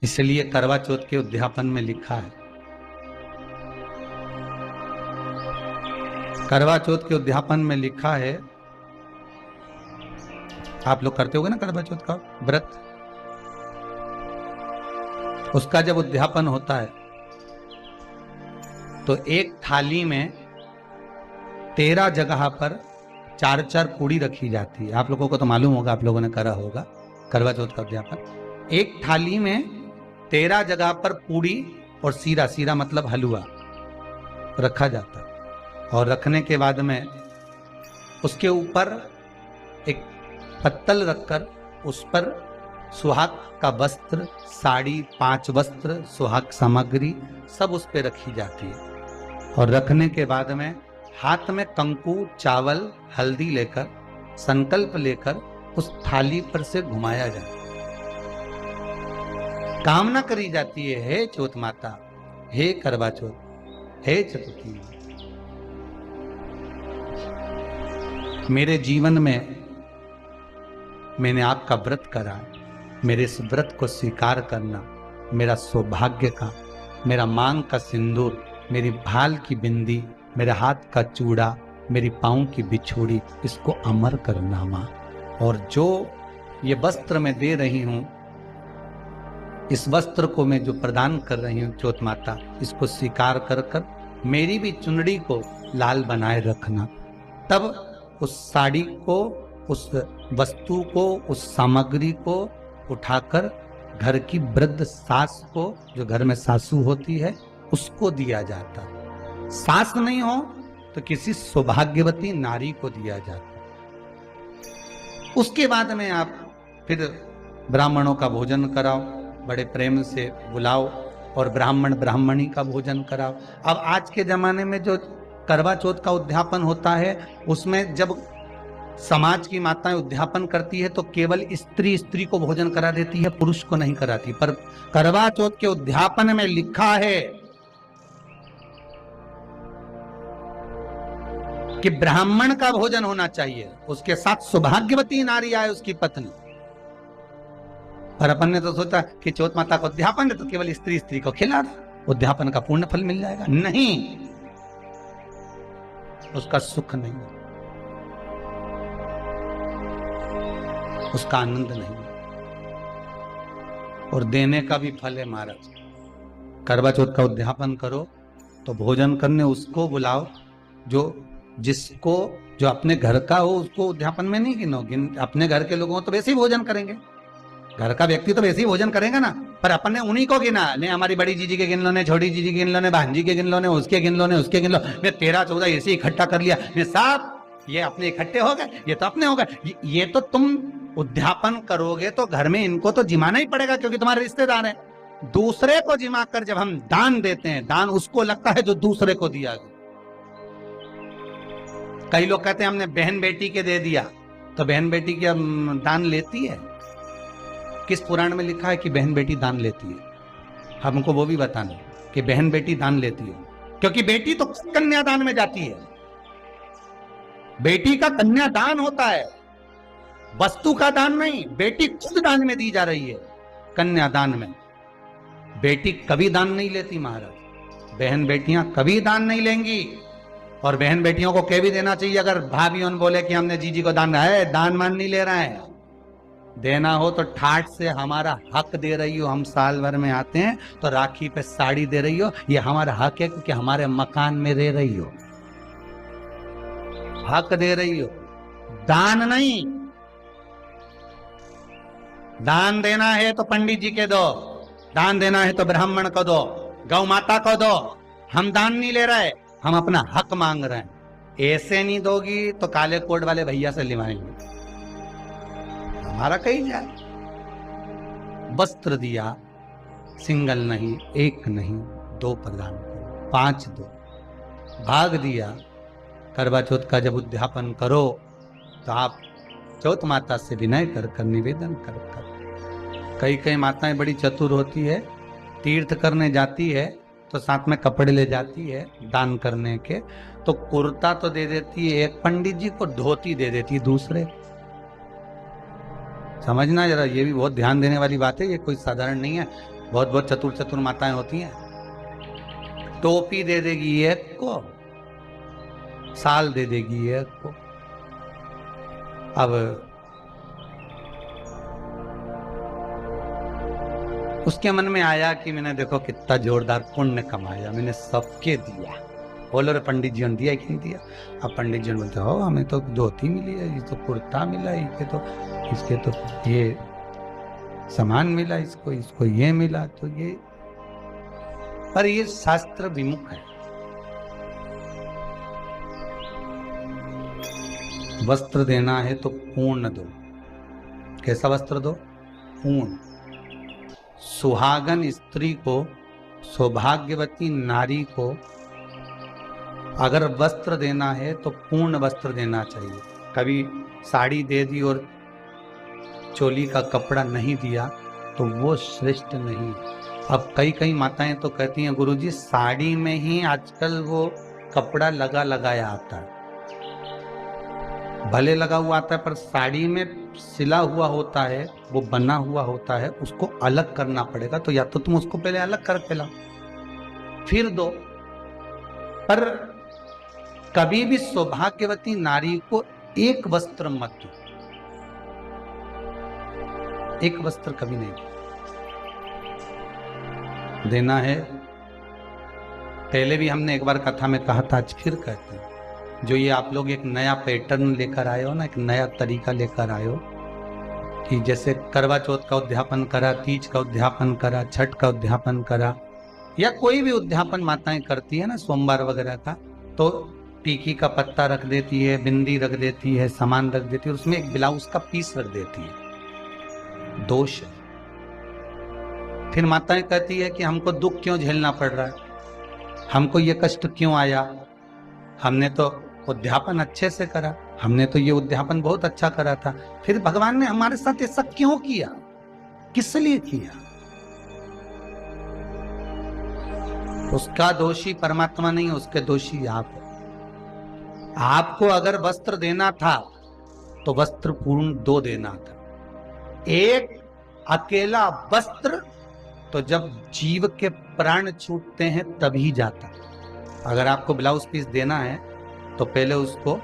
इसलिए करवा चौथ के उद्यापन में लिखा है, करवा चौथ के उद्यापन में लिखा है, आप लोग करते होगे ना करवा चौथ का व्रत, उसका जब उद्यापन होता है तो एक थाली में 13 जगह पर 4-4 पूड़ी रखी जाती है। आप लोगों को तो मालूम होगा, आप लोगों ने करा होगा करवा चौथ का उद्यापन। एक थाली में 13 जगह पर पूड़ी और सीरा, सीरा मतलब हलवा रखा जाता है। और रखने के बाद में उसके ऊपर एक पत्तल रखकर उस पर सुहाग का वस्त्र, साड़ी, 5 वस्त्र, सुहाग सामग्री सब उस पर रखी जाती है। और रखने के बाद में हाथ में कंकु, चावल, हल्दी लेकर, संकल्प लेकर उस थाली पर से घुमाया जाता है। कामना करी जाती है, हे चौथ माता, हे करवा चौथ, हे चतुर्थी, मेरे जीवन में मैंने आपका व्रत करा, मेरे इस व्रत को स्वीकार करना, मेरा सौभाग्य का, मेरा मांग का सिंदूर, मेरी भाल की बिंदी, मेरे हाथ का चूड़ा, मेरी पाँव की बिछोड़ी, इसको अमर करना मां। और जो ये वस्त्र मैं दे रही हूं, इस वस्त्र को मैं जो प्रदान कर रही हूं चौथ माता, इसको स्वीकार कर कर मेरी भी चुनड़ी को लाल बनाए रखना। तब उस साड़ी को, उस वस्तु को, उस सामग्री को उठाकर घर की वृद्ध सास को, जो घर में सासू होती है, उसको दिया जाता। सास नहीं हो तो किसी सौभाग्यवती नारी को दिया जाता। उसके बाद में आप फिर ब्राह्मणों का भोजन कराओ, बड़े प्रेम से बुलाओ और ब्राह्मण ब्राह्मणी का भोजन कराओ। अब आज के जमाने में जो करवा चौथ का उद्यापन होता है, उसमें जब समाज की माताएं उद्यापन करती है तो केवल स्त्री स्त्री को भोजन करा देती है, पुरुष को नहीं कराती। पर करवा चौथ के उद्यापन में लिखा है कि ब्राह्मण का भोजन होना चाहिए, उसके साथ सौभाग्यवती नारी आए, उसकी पत्नी। पर अपन ने तो सोचा कि चौथ माता का उद्यापन है तो केवल स्त्री स्त्री को खिला दे, उद्यापन का पूर्ण फल मिल जाएगा। नहीं, उसका सुख नहीं, उसका आनंद नहीं, और देने का भी फल है महाराज। करवा चौथ का उद्यापन करो तो भोजन करने उसको बुलाओ जो अपने घर का हो, उसको उद्यापन में नहीं गिनो। अपने घर के लोगों तो वैसे ही भोजन करेंगे, घर का व्यक्ति तो वैसे ही भोजन करेगा ना, पर अपन ने उन्हीं को गिना। ने हमारी बड़ी जीजी के गिन लो, ने छोटी जीजी के गिन लो, ने भांजी के गिन लो, ने उसके गिन लो, ने उसके गिन लो, ने 13-14 ऐसे इकट्ठा कर लिया, ने साहब ये अपने इकट्ठे हो गए, ये तो अपने हो गए। ये तो तुम उद्यापन करोगे तो घर में इनको तो जिमाना ही पड़ेगा, क्योंकि तुम्हारे रिश्तेदार हैं। दूसरे को जिमा कर जब हम दान देते हैं, दान उसको लगता है जो दूसरे को दिया गया। कई लोग कहते हैं हमने बहन बेटी के दे दिया, तो बहन बेटी की दान लेती है? किस पुराण में लिखा है कि बहन बेटी दान लेती है? हमको वो भी बताना कि बहन बेटी दान लेती है, क्योंकि बेटी तो कन्यादान में जाती है। बेटी का कन्यादान होता है, वस्तु का दान नहीं। बेटी खुद दान में दी जा रही है, कन्यादान में। बेटी कभी दान नहीं लेती महाराज, बहन बेटियां कभी दान नहीं लेंगी। और बहन बेटियों को कह भी देना चाहिए, अगर भाभी बोले कि हमने जीजी को दान है, दान मान नहीं ले रहे हैं, देना हो तो ठाठ से हमारा हक दे रही हो। हम साल भर में आते हैं तो राखी पे साड़ी दे रही हो, ये हमारा हक है, क्योंकि हमारे मकान में रह रही हो, हक दे रही हो, दान नहीं। दान देना है तो पंडित जी के दो, दान देना है तो ब्राह्मण को दो, गौ माता को दो। हम दान नहीं ले रहे, हम अपना हक मांग रहे हैं। ऐसे नहीं दोगी तो काले कोट वाले भैया से लिवाएंगे, हमारा कहीं जाए। वस्त्र दिया, सिंगल नहीं, एक नहीं, 2 प्रदान करो, 5 दो। भाग दिया। करवा चौथ का जब उद्यापन करो तो आप चौथ माता से विनय कर निवेदन कर। कई माताएं बड़ी चतुर होती है, तीर्थ करने जाती है तो साथ में कपड़े ले जाती है दान करने के, तो कुर्ता तो दे देती है एक पंडित जी को, धोती दे देती है दूसरे। समझना जरा, ये भी बहुत ध्यान देने वाली बात है, ये कोई साधारण नहीं है। बहुत बहुत चतुर चतुर माताएं होती हैं, टोपी दे देगी एक को, साल दे देगी एक को। अब उसके मन में आया कि मैंने देखो कितना जोरदार पुण्य कमाया, मैंने सबके दिया। बोलो रे पंडित जी ने दिया कि नहीं दिया? अब पंडित जी बोलते हो हमें तो धोती मिली है, ये तो कुर्ता मिला, इसके तो ये सामान मिला, इसको ये मिला, तो ये, पर ये शास्त्र विमुख है। वस्त्र देना है तो पूर्ण दो। कैसा वस्त्र दो? पूर्ण। सुहागन स्त्री को, सौभाग्यवती नारी को अगर वस्त्र देना है तो पूर्ण वस्त्र देना चाहिए। कभी साड़ी दे दी और चोली का कपड़ा नहीं दिया तो वो श्रेष्ठ नहीं। अब कई माताएं तो कहती हैं गुरुजी साड़ी में ही आजकल वो कपड़ा लगाया आता है, भले लगा हुआ आता है पर साड़ी में सिला हुआ होता है, वो बना हुआ होता है, उसको अलग करना पड़ेगा। तो या तो तुम उसको पहले अलग करके लाओ फिर दो। पर कभी भी सौभाग्यवती नारी को एक वस्त्र मत दो, एक वस्त्र कभी नहीं देना है। पहले भी हमने एक बार कथा में कहा था, आज फिर कहते हैं, जो ये आप लोग एक नया पैटर्न लेकर आए हो ना, एक नया तरीका लेकर आए हो कि जैसे करवा चौथ का उद्यापन करा, तीज का उद्यापन करा, छठ का उद्यापन करा, या कोई भी उद्यापन माताएं करती है ना सोमवार वगैरह का, तो टीकी का पत्ता रख देती है, बिंदी रख देती है, सामान रख देती है, उसमें एक ब्लाउज का पीस रख देती है। दोष है। फिर माताएं कहती है कि हमको दुख क्यों झेलना पड़ रहा है, हमको ये कष्ट क्यों आया, हमने तो उद्यापन अच्छे से करा, हमने तो ये उद्यापन बहुत अच्छा करा था, फिर भगवान ने हमारे साथ ऐसा क्यों किया, किस लिए किया? उसका दोषी परमात्मा नहीं, उसके दोषी आप। आपको अगर वस्त्र देना था तो वस्त्र पूर्ण दो देना था। एक अकेला वस्त्र तो जब जीव के प्राण छूटते हैं तभी जाता। अगर आपको ब्लाउज पीस देना है तो पहले उसको,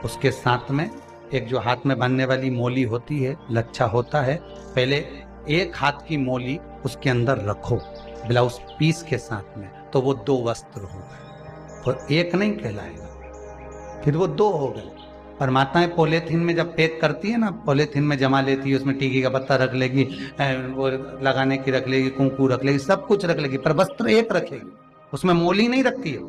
उसके साथ में एक जो हाथ में बांधने वाली मोली होती है, लच्छा होता है, पहले एक हाथ की मोली उसके अंदर रखो ब्लाउज पीस के साथ में, तो वो दो वस्त्र हो गए, और एक नहीं कहलाएगा, फिर वो दो हो गए। और माताएं पॉलीथीन में जब पैक करती है ना, पॉलीथीन में जमा लेती है, उसमें टीकी का पत्ता रख लेगी, वो लगाने की रख लेगी, कुंकू रख लेगी, सब कुछ रख लेगी, पर वस्त्र एक रखेगी, उसमें मोली नहीं रखती है,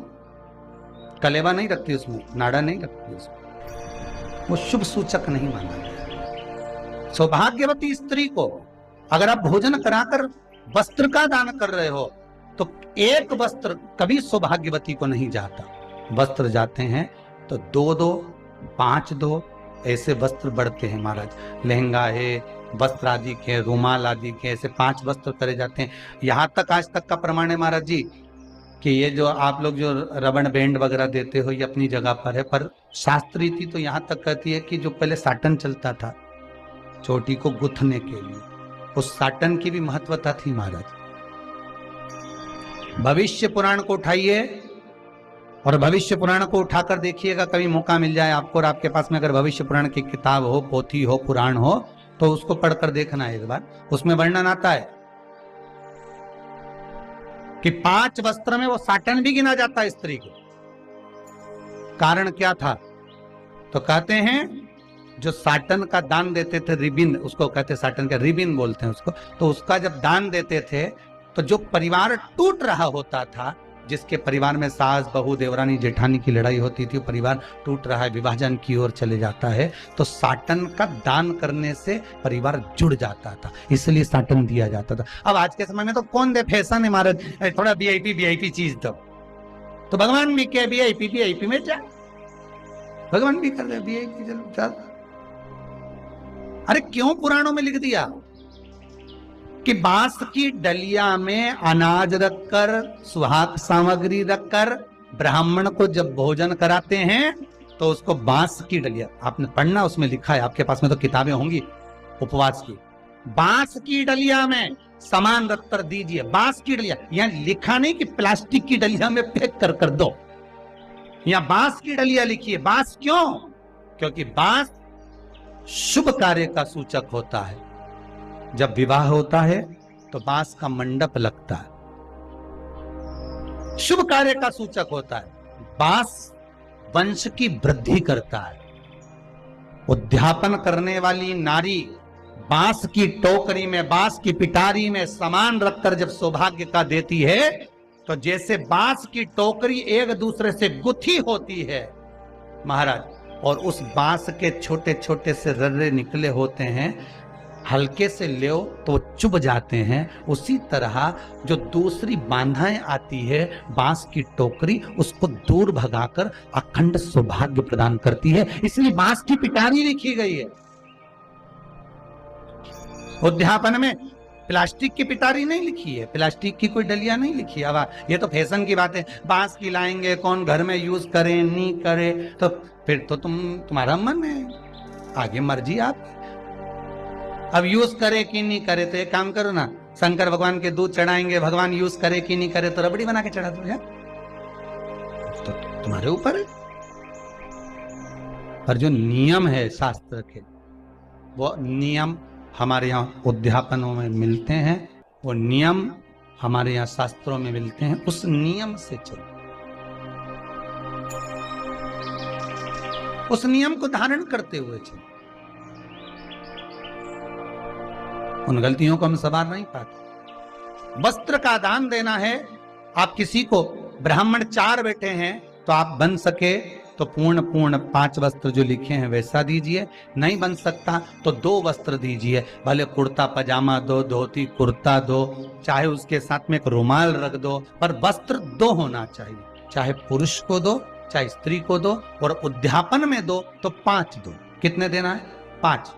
कलेवा नहीं रखती, उसमें नाड़ा नहीं रखती, उसमें वो शुभ सूचक नहीं माना गया। सौभाग्यवती स्त्री को अगर आप भोजन कराकर वस्त्र का दान कर रहे हो तो एक वस्त्र कभी सौभाग्यवती को नहीं जाता। वस्त्र जाते हैं तो दो दो, पांच दो, ऐसे वस्त्र बढ़ते हैं महाराज। लहंगा है, वस्त्र आदि के, रुमाल आदि के, ऐसे 5 वस्त्र करे जाते हैं। यहाँ तक आज तक का प्रमाण है महाराज जी कि ये जो आप लोग जो रबड़ बैंड वगैरह देते हो ये अपनी जगह पर है, पर शास्त्र रीति तो यहाँ तक कहती है कि जो पहले साटन चलता था चोटी को गुथने के लिए, उस साटन की भी महत्वता थी महाराज। भविष्य पुराण को उठाइए और भविष्य पुराण को उठाकर देखिएगा, कभी मौका मिल जाए आपको और आपके पास में अगर भविष्य पुराण की किताब हो, पोथी हो, पुराण हो, तो उसको पढ़कर देखना एक बार। उसमें वर्णन आता है कि 5 वस्त्र में वो साटन भी गिना जाता है स्त्री को। कारण क्या था? तो कहते हैं जो साटन का दान देते थे, रिबिन उसको कहते, साटन का रिबिन बोलते हैं उसको, तो उसका जब दान देते थे तो जो परिवार टूट रहा होता था, जिसके परिवार में सास बहू देवरानी जेठानी की लड़ाई होती थी, परिवार टूट रहा है, विभाजन की ओर चले जाता है, तो साटन का दान करने से परिवार जुड़ जाता था, इसलिए साटन दिया जाता था। अब आज के समय में तो कौन दे, फैशन है महाराज, थोड़ा वीआईपी चीज दो, तो भगवान भी क्या वीआईपी में जा, भगवान भी कर रहे वीआईपी, चलो चल। अरे क्यों पुराणों में लिख दिया कि बांस की डलिया में अनाज रखकर, सुहाग सामग्री रखकर ब्राह्मण को जब भोजन कराते हैं तो उसको बांस की डलिया, आपने पढ़ना, उसमें लिखा है, आपके पास में तो किताबें होंगी उपवास की, बांस की डलिया में समान रत्तर दीजिए। बांस की डलिया, यहां लिखा नहीं कि प्लास्टिक की डलिया में पैक कर दो, यहां बांस की डलिया लिखिए। बांस क्यों? क्योंकि बांस शुभ कार्य का सूचक होता है। जब विवाह होता है तो बांस का मंडप लगता है, शुभ कार्य का सूचक होता है। बांस वंश की वृद्धि करता है। उद्यापन करने वाली नारी बांस की टोकरी में, बांस की पिटारी में सामान रखकर जब सौभाग्य का देती है, तो जैसे बांस की टोकरी एक दूसरे से गुथी होती है महाराज, और उस बांस के छोटे छोटे से रर्रे निकले होते हैं, हल्के से ले तो चुभ जाते हैं, उसी तरह जो दूसरी बांधाएं आती है बांस की टोकरी, उसको दूर भगाकर अखंड सौभाग्य प्रदान करती है। इसलिए बांस की पिटारी लिखी गई है। उद्यापन में प्लास्टिक की पिटारी नहीं लिखी है, प्लास्टिक की कोई डलिया नहीं लिखी है। ये तो फैशन की बात है, बांस की लाएंगे, कौन घर में यूज करे नहीं करे, तो फिर तो तुम्हारा मन है, आगे मर्जी आप। अब यूज करे कि नहीं करे तो एक काम करो ना, शंकर भगवान के दूध चढ़ाएंगे, भगवान यूज करे कि नहीं करे तो रबड़ी बना के चढ़ा दो यार, तो तुम्हारे ऊपर है। पर जो नियम है शास्त्र के, वो नियम हमारे यहाँ उद्यापनों में मिलते हैं, वो नियम हमारे यहाँ शास्त्रों में मिलते हैं। उस नियम से चलो, उस नियम को धारण करते हुए चलो। उन गलतियों को हम संभाल नहीं पाते। वस्त्र का दान देना है। आप किसी को, ब्राह्मण 4 बेटे हैं तो आप बन सके तो पूर्ण 5 वस्त्र जो लिखे हैं वैसा दीजिए, नहीं बन सकता तो 2 वस्त्र दीजिए, भले कुर्ता पजामा दो, धोती कुर्ता दो, चाहे उसके साथ में एक रुमाल रख दो, पर वस्त्र 2 होना चाहिए। चाहे पुरुष को दो चाहे स्त्री को दो, और उद्यापन में दो तो 5 दो। कितने देना है? 5।